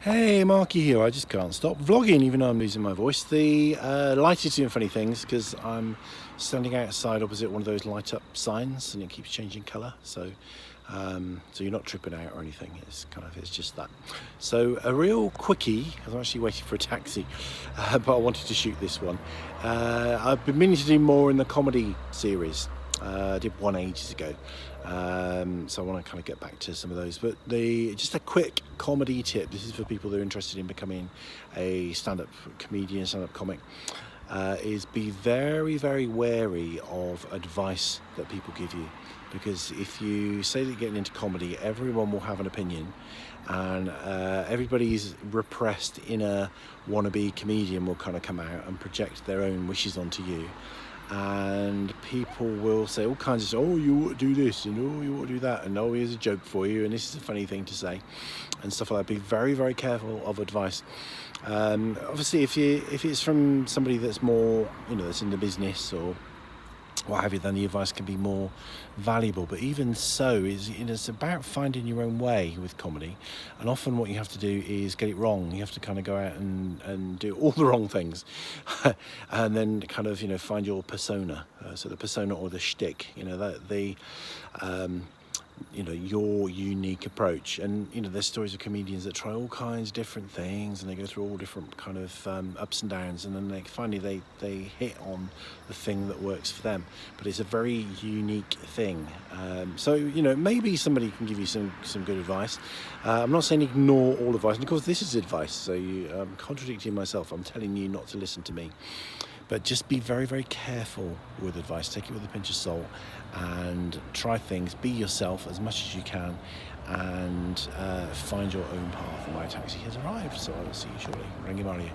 Hey, Markie here. I just can't stop vlogging even though I'm losing my voice. The light is doing funny things because I'm standing outside opposite one of those light up signs and it keeps changing colour. So you're not tripping out or anything. It's just that. So a real quickie. I'm actually waiting for a taxi, but I wanted to shoot this one. I've been meaning to do more in the comedy series. I did one ages ago, so I want to kind of get back to some of those. But just a quick comedy tip. This is for people that are interested in becoming a stand-up comedian, stand-up comic. Is be very, very wary of advice that people give you, because if you say that you're getting into comedy, everyone will have an opinion, and everybody's repressed inner wannabe comedian will kind of come out and project their own wishes onto you. And people will say all kinds of stuff. Oh, you ought to do this, and oh, you ought to do that, and oh, here's a joke for you, and this is a funny thing to say, and stuff like that. Be very, very careful of advice. Obviously, if it's from somebody that's more, that's in the business or what have you, then the advice can be more valuable. But even so, it's about finding your own way with comedy, and often what you have to do is get it wrong. You have to kind of go out and do all the wrong things and then kind of find your persona, so the persona or the shtick, your unique approach. And there's stories of comedians that try all kinds of different things, and they go through all different kind of ups and downs, and then finally they hit on the thing that works for them. But it's a very unique thing. So maybe somebody can give you some good advice. I'm not saying ignore all advice, and of course this is advice, so I'm contradicting myself. I'm telling you not to listen to me. But just be very, very careful with advice. Take it with a pinch of salt and try things. Be yourself as much as you can, and find your own path. And my taxi has arrived, so I will see you shortly. Ringy Mario.